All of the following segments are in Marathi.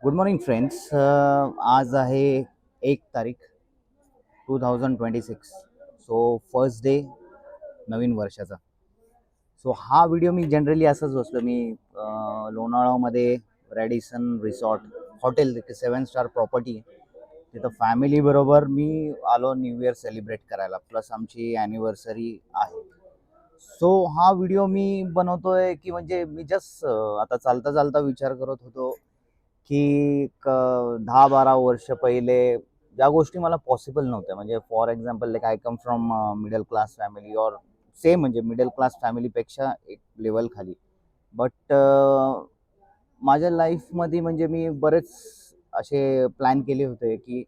Good morning friends. आज आहे 1 तारीख 2026. सो फर्स्ट डे नवीन वर्षाचा. सो हा व्हिडिओ मी जनरली असंच बसलो मी लोणावळामध्ये रॅडिसन रिसॉर्ट हॉटेल, तिथे 7 स्टार प्रॉपर्टी आहे. तिथं फॅमिली बरोबर मी आलो न्यू इयर सेलिब्रेट करायला, प्लस आमची ॲनिव्हर्सरी आहे. सो हा व्हिडिओ मी बनवतोय की म्हणजे मी जस्ट आता चालता चालता विचार करत होतो की 10-12 वर्ष पहिले ज्या गोष्टी मला पॉसिबल नव्हत्या, म्हणजे for example like I come from middle class family और सेम, म्हणजे मिडल क्लास फॅमिलीपेक्षा एक लेवल खाली. बट माझ्या लाईफमध्ये म्हणजे मी बरेच असे प्लॅन केले होते की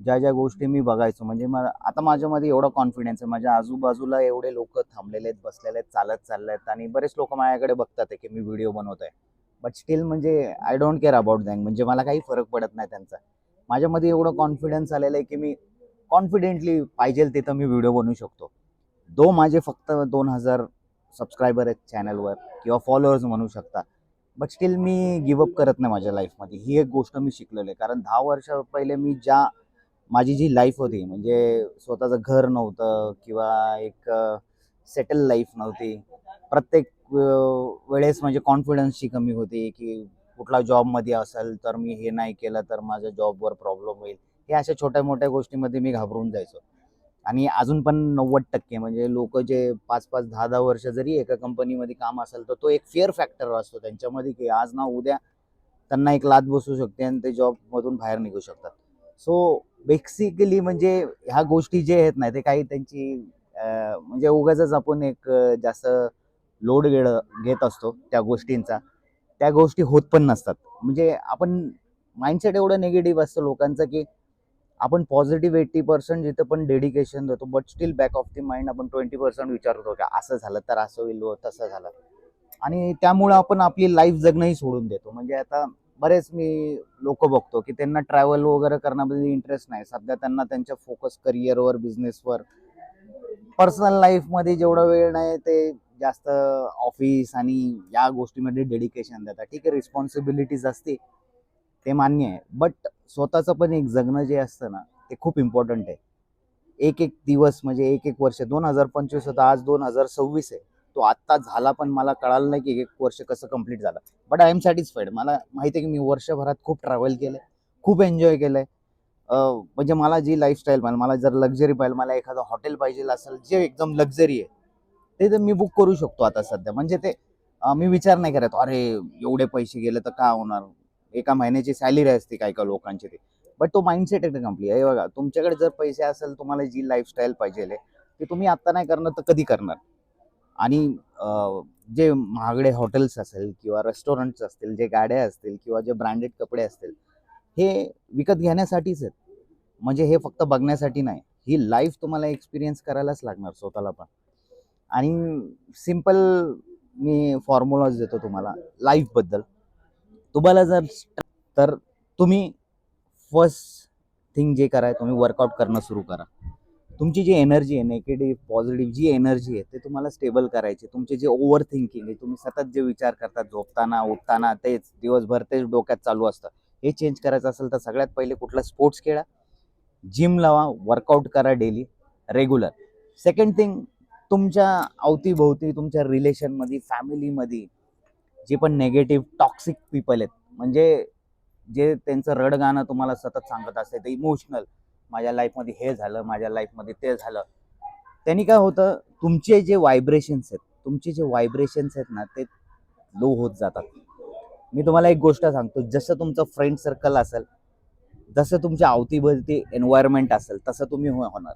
ज्या ज्या गोष्टी मी बघायचो, म्हणजे मला आता माझ्यामध्ये एवढा कॉन्फिडन्स आहे, माझ्या आजूबाजूला एवढे लोक थांबलेले आहेत, बसलेले आहेत, चालत चालले आहेत, आणि बरेच लोक माझ्याकडे बघतात आहे की मी व्हिडिओ बनवत आहे. बट स्टील म्हणजे I don't care about them, म्हणजे मला काही फरक पडत नाही त्यांचा. माझ्यामध्ये एवढं कॉन्फिडन्स आलेलं आहे की मी कॉन्फिडेंटली पाहिजे तिथं मी व्हिडिओ बनवू शकतो. दो माझे फक्त 2,000 सबस्क्रायबर आहेत चॅनलवर किंवा फॉलोअर्स म्हणू शकता. बट स्टील मी गिवअप करत नाही माझ्या लाईफमध्ये. ही एक गोष्ट मी शिकलेलो आहे, कारण 10 वर्ष पहिले मी माझी जी लाईफ होती, म्हणजे स्वतःचं घर नव्हतं किंवा एक सेटल लाईफ नव्हती. प्रत्येक वेळेस म्हणजे कॉन्फिडन्सची कमी होती की कुठला जॉबमध्ये असेल तर मी हे नाही केलं तर माझ्या जॉबवर प्रॉब्लेम होईल. हे अशा छोट्या मोठ्या गोष्टीमध्ये मी घाबरून जायचो. आणि अजून पण 90% म्हणजे लोक जे 5-5, 10-10 वर्ष जरी एका कंपनीमध्ये काम असेल तर तो एक फिअर फॅक्टर असतो त्यांच्यामध्ये की आज ना उद्या त्यांना एक लात बसू शकते आणि ते जॉबमधून बाहेर निघू शकतात. सो बेसिकली म्हणजे ह्या गोष्टी जे आहेत ना, ते काही त्यांची म्हणजे उगाचच आपण एक जास्त लोड घेत असतो त्या गोष्टींचा. त्या गोष्टी होत पण नसतात. म्हणजे आपण माइंडसेट एवढं निगेटिव्ह असतं लोकांचं की आपण पॉझिटिव्ह 80% जिथं पण डेडिकेशन देतो, but still back of the mind आपण 20% विचार करतो की असं झालं तर असं होईल व तसं झालं. आणि त्यामुळं आपण आपली लाईफ जगणंही सोडून देतो. म्हणजे आता बरेच मी लोक बघतो की त्यांना ट्रॅव्हल वगैरे करण्यामध्ये इंटरेस्ट नाही. सध्या त्यांना त्यांच्या फोकस करिअरवर, बिझनेसवर, पर्सनल लाईफमध्ये जेवढा वेळ नाही ते जास्त ऑफिस आणि या गोष्टीमध्ये डेडिकेशन देतात. ठीक आहे, रिस्पॉन्सिबिलिटीज असते, ते मान्य आहे. बट स्वतःचं पण एक जगणं जे असतं ना, ते खूप इम्पॉर्टंट आहे. एक एक दिवस म्हणजे एक एक वर्ष 2025 होतं, आज 2026 आहे. तो आत्ता झाला पण मला कळालं नाही की एक वर्ष कसं कंप्लीट झालं. But I am satisfied. मला माहिती आहे की मी वर्षभरात खूप ट्रॅव्हल केलं, खूप एन्जॉय केलंय. म्हणजे मला जी लाईफस्टाईल पाहिजे, मला जर लक्झरी पाहिजे, मला एखादं हॉटेल पाहिजे असेल जे एकदम लक्झरी आहे, ते तर मी बुक करू शकतो आता सध्या. म्हणजे ते मी विचार नाही करत, अरे एवढे पैसे गेले तर काय होणार? एका महिन्याची सॅलरी असते काही काही लोकांची ते. बट तो माइंडसेट आहे कम्प्लीट. हे बघा, तुमच्याकडे जर पैसे असेल, तुम्हाला जी लाईफस्टाईल पाहिजे ते तुम्ही आत्ता नाही करणार तर कधी करणार? आणि जे महागडे हॉटेल्स असेल किंवा रेस्टॉरंट्स असतील, जे गाड्या असतील किंवा जे ब्रँडेड कपडे असतील, हे विकत घेण्यासाठीच आहेत. म्हणजे हे फक्त बघण्यासाठी नाही. ही लाईफ तुम्हाला एक्सपिरियन्स करायलाच लागणार स्वतःला पण. आणि सिंपल मी फॉर्म्युलाज देतो तुम्हाला लाईफबद्दल. तुम्हाला जर तर तुम्ही फर्स्ट थिंग जे करा, तुम्ही वर्कआउट करणं सुरू करा. तुमची जी एनर्जी आहे, निगेटिव्ह पॉझिटिव्ह जी एनर्जी आहे, ते तुम्हाला स्टेबल करायची. तुमचे जे ओव्हर थिंकिंग आहे, तुम्ही सतत जे विचार करता झोपताना उठताना, तेच दिवसभर तेच डोक्यात चालू असतं, हे चेंज करायचं असेल तर सगळ्यात पहिले कुठला स्पोर्ट्स खेळा, जिम लावा, वर्कआउट करा डेली रेग्युलर. सेकंड थिंग, तुमच्या अवतीभोवती तुमच्या रिलेशनमध्ये, फॅमिलीमध्ये जे पण नेगेटिव्ह टॉक्सिक पीपल आहेत, म्हणजे जे त्यांचं रडगाणं तुम्हाला सतत सांगत असते, ते इमोशनल, माझ्या लाईफमध्ये हे झालं, माझ्या लाईफमध्ये ते झालं, त्यांनी काय होतं, तुमचे जे व्हायब्रेशन्स आहेत, तुमचे जे व्हायब्रेशन्स आहेत ना, ते लो होत जातात. मी तुम्हाला एक गोष्ट सांगतो, जसं तुमचं फ्रेंड सर्कल असेल, जसं तुमच्या अवतीभोवती एन्व्हायरमेंट असेल, तसं तुम्ही होणार.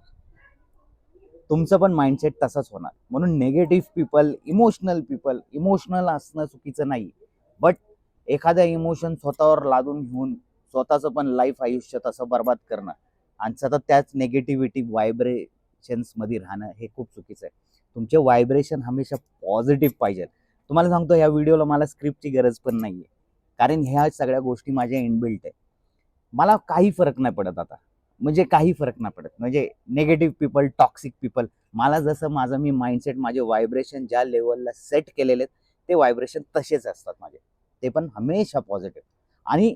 तुमचं पण माइंडसेट तसंच होणार. म्हणून निगेटिव्ह पीपल, इमोशनल असणं चुकीचं नाही, बट एखाद्या इमोशन स्वतःवर लादून घेऊन स्वतःचं पण लाईफ आयुष्य तसं बर्बाद करणं आणि सतत त्याच नेगेटिव्हिटी व्हायब्रेशन्समध्ये राहणं हे खूप चुकीचं आहे. तुमचे व्हायब्रेशन हमेशा पॉझिटिव्ह पाहिजे. तुम्हाला सांगतो, ह्या व्हिडिओला मला स्क्रिप्टची गरज पण नाही आहे, कारण ह्या सगळ्या गोष्टी माझ्या इनबिल्ट आहे. मला काही फरक नाही पडत आता, म्हणजे काही फरक नाही पडत. म्हणजे निगेटिव्ह पीपल, टॉक्सिक पीपल, मला जसं माझं मी माइंडसेट, माझे व्हायब्रेशन ज्या लेवलला सेट केलेले आहेत, ते व्हायब्रेशन तसेच असतात माझे, ते पण हमेशा पॉझिटिव्ह. आणि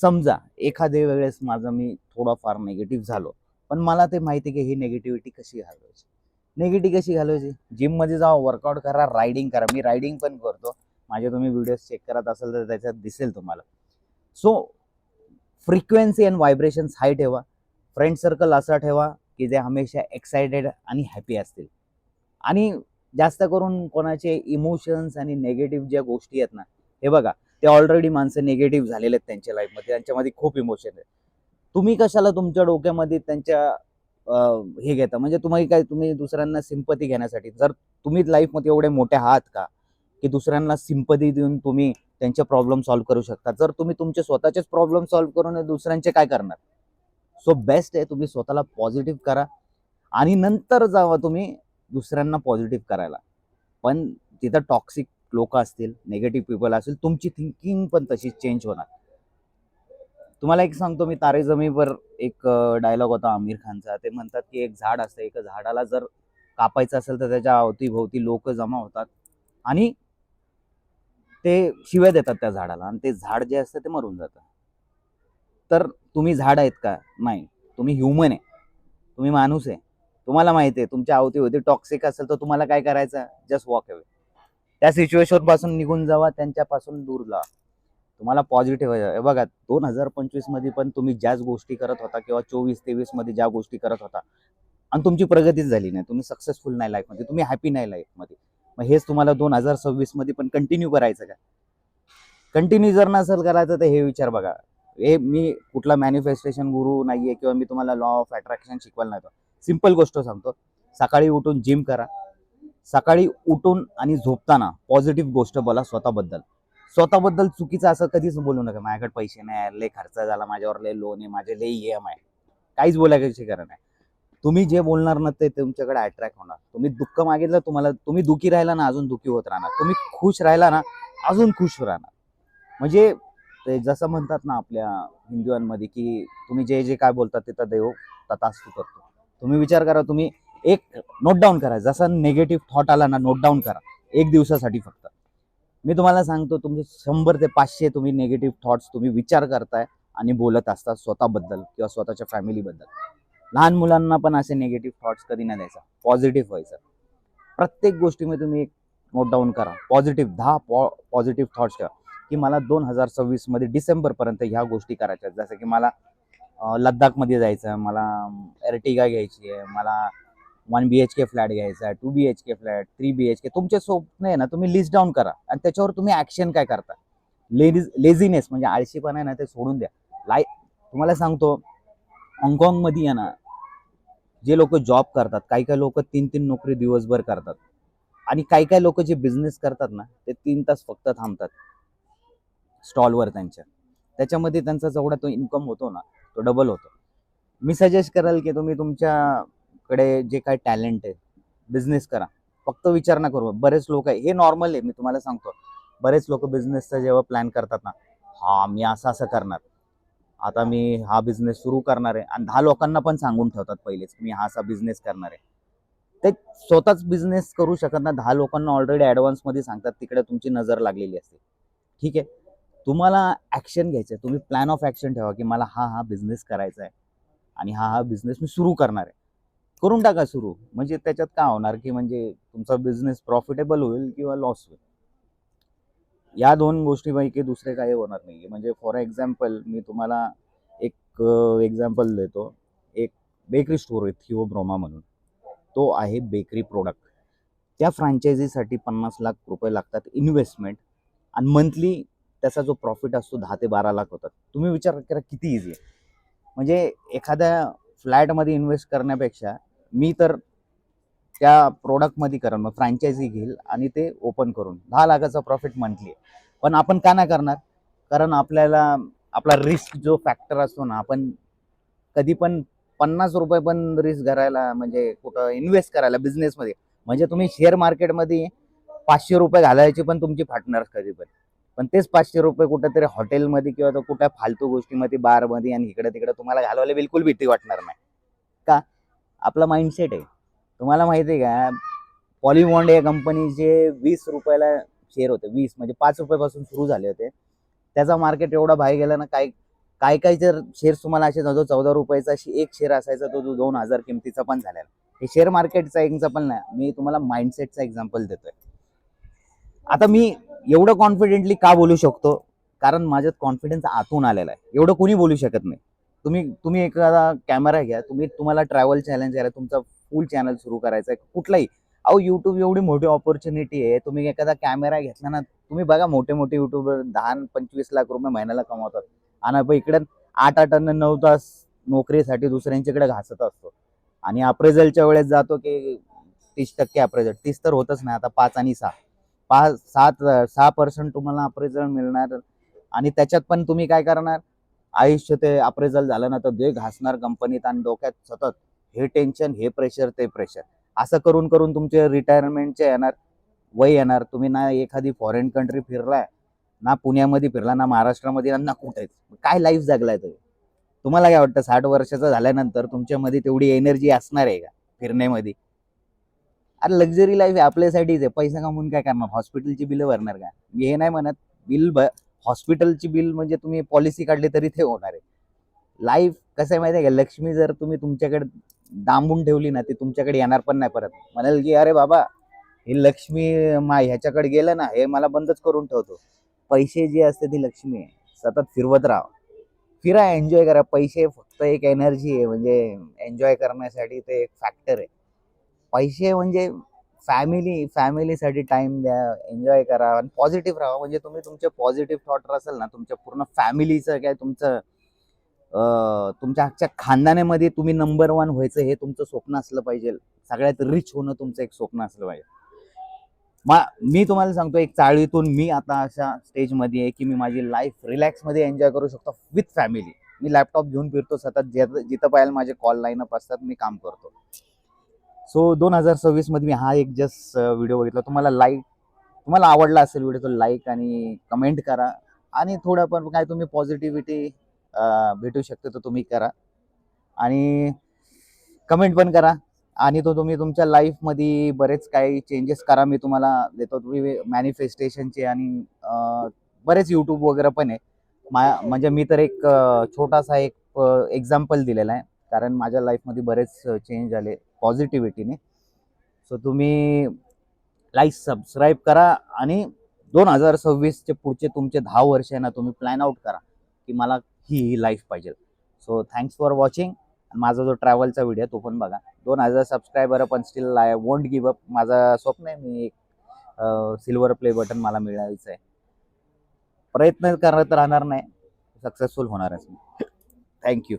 समजा एखाद्या वेळेस माझं मी थोडाफार निगेटिव्ह झालो, पण मला ते माहिती आहे की ही निगेटिव्हिटी कशी घालवायची. निगेटिव्ह कशी घालवायची? जिममध्ये जावा, वर्कआउट करा, रायडिंग करा. मी रायडिंग पण करतो. माझे तुम्ही व्हिडिओज चेक करत असाल तर त्याच्यात दिसेल तुम्हाला. सो फ्रिक्वेन्सी अँड व्हायब्रेशन्स हाय ठेवा. फ्रेंड सर्कल असा ठेवा की जे हमेशा एक्सायटेड आणि हॅपी असतील. आणि जास्त करून कोणाचे इमोशन्स आणि निगेटिव्ह ज्या गोष्टी आहेत ना, हे बघा, ते ऑलरेडी माणसं निगेटिव्ह झालेले आहेत त्यांच्या लाईफमध्ये. त्यांच्यामध्ये खूप इमोशन आहे. तुम्ही कशाला तुमच्या डोक्यामध्ये त्यांच्या हे घेता? म्हणजे तुम्ही काय, तुम्ही दुसऱ्यांना सिंपती घेण्यासाठी, जर तुम्ही लाईफमध्ये एवढे मोठे आहात का की दुसऱ्यांना सिंपती देऊन तुम्ही त्यांचे प्रॉब्लेम सॉल्व्ह करू शकता? जर तुम्ही तुमचे स्वतःचेच प्रॉब्लेम सॉल्व्ह करून दुसऱ्यांचे काय करणार? सो बेस्ट आहे तुम्ही स्वतःला पॉझिटिव्ह करा आणि नंतर जावा तुम्ही दुसऱ्यांना पॉझिटिव्ह करायला. पण तिथं टॉक्सिक लोक असतील, निगेटिव्ह पीपल असतील, तुमची थिंकिंग पण तशीच चेंज होणार. तुम्हाला एक सांगतो मी, तारे जमी पर एक डायलॉग होता आमिर खानचा. ते म्हणतात की एक झाड असतं, एका झाडाला जर कापायचं असेल तर त्याच्या अवतीभोवती लोक जमा होतात आणि ते शिव्या देतात त्या झाडाला, आणि ते झाड जे असतं ते मरून जातं. तर तुम्ही झाड आहेत का? नाही. तुम्ही ह्युमन आहे, तुम्ही माणूस आहे. तुम्हाला माहिती आहे तुमच्या अवतीभोवती टॉक्सिक असेल तर तुम्हाला काय करायचं? Just walk away. त्या सिच्युएशन पासून निघून जावा, त्यांच्यापासून दूर जावा. तुम्हाला पॉझिटिव्ह आहे. बघा, 2025 मध्ये पण तुम्ही ज्याच गोष्टी करत होता किंवा 24-23 मध्ये ज्या गोष्टी करत होता आणि तुमची प्रगतीच झाली नाही, तुम्ही सक्सेसफुल नाही लाईफमध्ये, तुम्ही हॅपी नाही लाईफमध्ये, मग हेच तुम्हाला 2026 मध्ये पण कंटिन्यू करायचं का? कंटिन्यू जर नसेल करायचं तर हे विचार बघा. हे मी कुठला मॅनिफेस्टेशन गुरु नाहीये किंवा मी तुम्हाला लॉ ऑफ अट्रॅक्शन शिकवायला नाही. सिंपल गोष्ट सांगतो, सकाळी उठून जिम करा. सकाळी उठून आणि झोपताना पॉझिटिव्ह गोष्ट बोला स्वतःबद्दल. स्वतःबद्दल चुकीचं असं कधीच बोलू नका, माझ्याकडे पैसे नाही, लय खर्च झाला, माझ्यावर लय लोन आहे, माझे लय EMI. काहीच बोलायची गरज नाही. तुम्ही जे बोलणार ना ते तुमच्याकडे अट्रॅक्ट होणार. तुम्ही दुःख मागितलं, तुम्हाला, तुम्ही दुःखी राहिला ना अजून दुःखी होत राहणार. तुम्ही खुश राहिला ना अजून खुश राहणार. म्हणजे ते जसं म्हणतात ना आपल्या हिंदुयांमध्ये की तुम्ही जे जे काय बोलतात तिथं देव तथास्तु करतो. तुम्ही विचार करा, तुम्ही एक नोट डाऊन करा, जसा निगेटिव्ह थॉट आला ना नोट डाऊन करा, एक दिवसासाठी फक्त. मी तुम्हाला सांगतो, तुमचे 100 ते 500 तुम्ही निगेटिव्ह थॉट्स तुम्ही विचार करताय आणि बोलत असता स्वतःबद्दल किंवा स्वतःच्या फॅमिलीबद्दल. लहान मुलांना पण असे निगेटिव्ह थॉट्स कधी नाही द्यायचा, पॉझिटिव्ह व्हायचं. प्रत्येक गोष्टीमध्ये तुम्ही एक नोट डाऊन करा, पॉझिटिव्ह 10 पॉझिटिव्ह थॉट्स ठेवा की मला 2026 मध्ये डिसेंबरपर्यंत ह्या गोष्टी करायच्या आहेत. जसं की मला लद्दाखमध्ये जायचं आहे, मला एर्टिगा घ्यायची आहे, मला 1 BHK फ्लॅट घ्यायचा आहे, 2 BHK फ्लॅट, 3 BHK. तुमचे स्वप्न आहे ना, तुम्ही लिस्ट डाऊन करा आणि त्याच्यावर तुम्ही ॲक्शन काय करता. लेझीनेस म्हणजे आळशीपणा आहे ना, ते सोडून द्या. तुम्हाला सांगतो, हाँगकाँगमध्ये आहे ना, जे लोक जॉब करतात, काही काही लोक 3-3 नोकरी दिवसभर करतात आणि काही काही लोक जे बिझनेस करतात ना ते 3 तास फक्त थांबतात स्टॉलवर त्यांच्या. त्याच्यामध्ये त्यांचा जेवढा तो इन्कम होतो ना तो डबल होतो. मी सजेस्ट कराल की तुम्ही तुमच्याकडे जे काही टॅलेंट आहे बिझनेस करा. फक्त विचार ना करू. बरेच लोक आहे, हे नॉर्मल आहे, मी तुम्हाला सांगतो, बरेच लोक बिझनेसचा जेव्हा प्लॅन करतात ना, हा मी असं असं करणार, आता मी हा बिझनेस सुरू करणार आहे, आणि 10 लोकांना पण सांगून ठेवतात पहिलेच मी हा असा बिझनेस करणार आहे. ते स्वतःच बिझनेस करू शकत ना, 10 लोकांना ऑलरेडी ॲडव्हान्समध्ये सांगतात, तिकडे तुमची नजर लागलेली असते. ठीक आहे, तुम्हाला ॲक्शन घ्यायचं आहे, तुम्ही प्लॅन ऑफ ॲक्शन ठेवा की मला हा हा बिझनेस करायचा आहे आणि हा हा बिझनेस मी सुरू करणार आहे. करून टाका सुरू. म्हणजे त्याच्यात काय होणार की म्हणजे तुमचा बिझनेस प्रॉफिटेबल होईल किंवा लॉस होईल, या 2 गोष्टीपैकी दुसरे काही होणार नाही. म्हणजे फॉर एक्झाम्पल मी तुम्हाला एक एक्झाम्पल देतो. एक बेकरी स्टोर आहे थिओब्रोमा म्हणून. तो आहे बेकरी प्रोडक्ट. त्या फ्रँचायझीसाठी 50 लाख रुपये लागतात इन्व्हेस्टमेंट, आणि मंथली त्याचा जो प्रॉफिट असतो 10 ते 12 लाख होतात. तुम्ही विचार करा किती इझी आहे. म्हणजे एखाद्या फ्लॅटमध्ये इन्व्हेस्ट करण्यापेक्षा मी तर त्या प्रोडक्टमध्ये करेन, मग फ्रँचायझी घेईल आणि ते ओपन करून 10 लाखाचा प्रॉफिट मंथली आहे. पण आपण का नाही करणार? कारण आपल्याला आपला रिस्क जो फॅक्टर असतो ना, आपण कधी पण ₹50 पण रिस्क करायला, म्हणजे कुठं इन्व्हेस्ट करायला बिझनेसमध्ये, म्हणजे तुम्ही शेअर मार्केटमध्ये ₹500 घालायचे पण तुमची फाटणार कधी पण. पण तेच ₹500 कुठेतरी हॉटेलमध्ये किंवा तो कुठल्या फालतू गोष्टीमध्ये, बारमध्ये आणि इकडे तिकडे तुम्हाला घालवायला बिलकुल भीती वाटणार नाही. का? आपला माइंडसेट आहे. तुम्हाला माहिती आहे का, पॉलिमॉन्ड या कंपनीचे ₹20 शेअर होते. 20 म्हणजे ₹5 पासून सुरू झाले होते. त्याचा मार्केट एवढा बाहेर गेला ना, काय काही काही जर शेअर्स तुम्हाला असे जो 14 रुपयाचा एक शेअर असायचा तो 2,000 किमतीचा पण झालेला. हे शेअर मार्केटचा एक्झाम्पल नाही, मी तुम्हाला माइंडसेटचा एक्झाम्पल देतोय. आता मी एवढं कॉन्फिडेंटली का बोलू शकतो, कारण माझ्यात कॉन्फिडन्स आतून आलेला आहे. एवढं कोणी बोलू शकत नाही. तुम्ही एखादा कॅमेरा घ्या, तुम्हाला ट्रॅव्हल चॅलेंज आहे, तुमचा फुल चॅनल सुरू करायचा आहे कुठलाही. अहो युट्यूब एवढी मोठी ऑपॉर्च्युनिटी आहे. तुम्ही एखादा कॅमेरा घेतला ना, तुम्ही बघा मोठे मोठे युट्यूबर 10-25 लाख रुपये महिन्याला कमावतात. आणि आपण इकडे 8-9 तास नोकरीसाठी दुसऱ्यांच्याकडे घासत असतो. आणि अप्रेझलच्या वेळेस जातो की 30% अप्रेझल, 30 तर होतच नाही, आता 5 आणि 6, 6% तुम्हाला अप्रेझल मिळणार. आणि त्याच्यात पण तुम्ही काय करणार, आयुष्य ते अप्रेझल झालं ना तर जे घासणार कंपनीत आणि डोक्यात सतत हे टेन्शन, हे प्रेशर, ते प्रेशर, असं करून करून तुमचे रिटायरमेंटचे वय येणार. तुम्ही ना एखादी फॉरेन कंट्री फिरलाय, ना पुण्यामध्ये फिरला, ना महाराष्ट्रामध्ये, ना कुठेच. काय लाईफ जगलाय तुम्ही? तुम्हाला काय वाटतं 60 वर्षाचं झाल्यानंतर तुमच्यामध्ये तेवढी एनर्जी असणार आहे का फिरण्यामध्ये? अरे लक्झरी लाईफ आपल्यासाठीच आहे. पैसा कमवून काय करणार? हॉस्पिटलची बिलं भरणार का? मी हे नाही म्हणत. बिल हॉस्पिटलची बिल म्हणजे तुम्ही पॉलिसी काढली तरी ते होणार आहे. लाईफ कसं आहे माहिती आहे का, लक्ष्मी जर तुम्ही तुमच्याकडे डांबून ठेवली ना, ती तुमच्याकडे येणार पण नाही परत. म्हणाल की अरे बाबा, ही लक्ष्मी ह्याच्याकडे गेलं ना, हे मला बंदच करून ठेवतो. पैसे जे असते ती लक्ष्मी आहे, सतत फिरवत राहा. फिरा, एन्जॉय करा. पैसे फक्त एक एनर्जी आहे, म्हणजे एन्जॉय करण्यासाठी ते एक फॅक्टर आहे. पैसे म्हणजे फॅमिलीसाठी टाइम द्या, एन्जॉय करा आणि पॉझिटिव्ह राहा. म्हणजे तुम्ही तुमचे पॉझिटिव्ह थॉट असेल ना, तुमच्या पूर्ण फॅमिलीचं काय तुमच्या आजच्या खानदानामध्ये तुम्ही नंबर 1 व्हायचं हे तुमचं स्वप्न असलं पाहिजे. सगळ्यात रिच होणं तुमचं एक स्वप्न असलं पाहिजे. मी तुम्हाला सांगतो, एक चाळीतून मी आता अशा स्टेजमध्ये आहे की मी माझी लाईफ रिलॅक्समध्ये एन्जॉय करू शकतो विथ फॅमिली. मी लॅपटॉप घेऊन फिरतो सतत, जिथं पाहायला माझे कॉल लाईनअप असतात, मी काम करतो. सो 2026 मध्ये मी हा एक जस्ट व्हिडिओ बघितला. तुम्हाला आवडला असेल व्हिडिओ तर लाईक आणि कमेंट करा. आणि थोडं पण काय तुम्ही पॉझिटिव्हिटी भेटू शकते तर तुम्ही करा. आणि कमेंट पण करा. आणि तो तुम्ही तुमच्या लाईफमध्ये बरेच काही चेंजेस करा. मी तुम्हाला देतो तुम्ही मॅनिफेस्टेशनचे. आणि बरेच यूट्यूब वगैरे पण आहे. म्हणजे मी तर एक छोटासा एक एक्झाम्पल दिलेला आहे, कारण माझ्या लाईफमध्ये बरेच चेंज आले पॉझिटिव्हिटीने. सो तुम्ही लाईक सबस्क्राईब करा. आणि 2026चे पुढचे तुमचे 10 वर्ष आहे ना, तुम्ही प्लॅन आउट करा की मला ही लाईफ पाहिजे. So thanks for watching. माझा जो ट्रॅव्हलचा व्हिडिओ तो पण बघा. 2000 सबस्क्रायबर पण still I won't give up. माझं स्वप्न आहे, मी एक सिल्वर प्ले बटन मला मिळायचं आहे. प्रयत्न करत राहणार नाही, सक्सेसफुल होणारच. थँक्यू.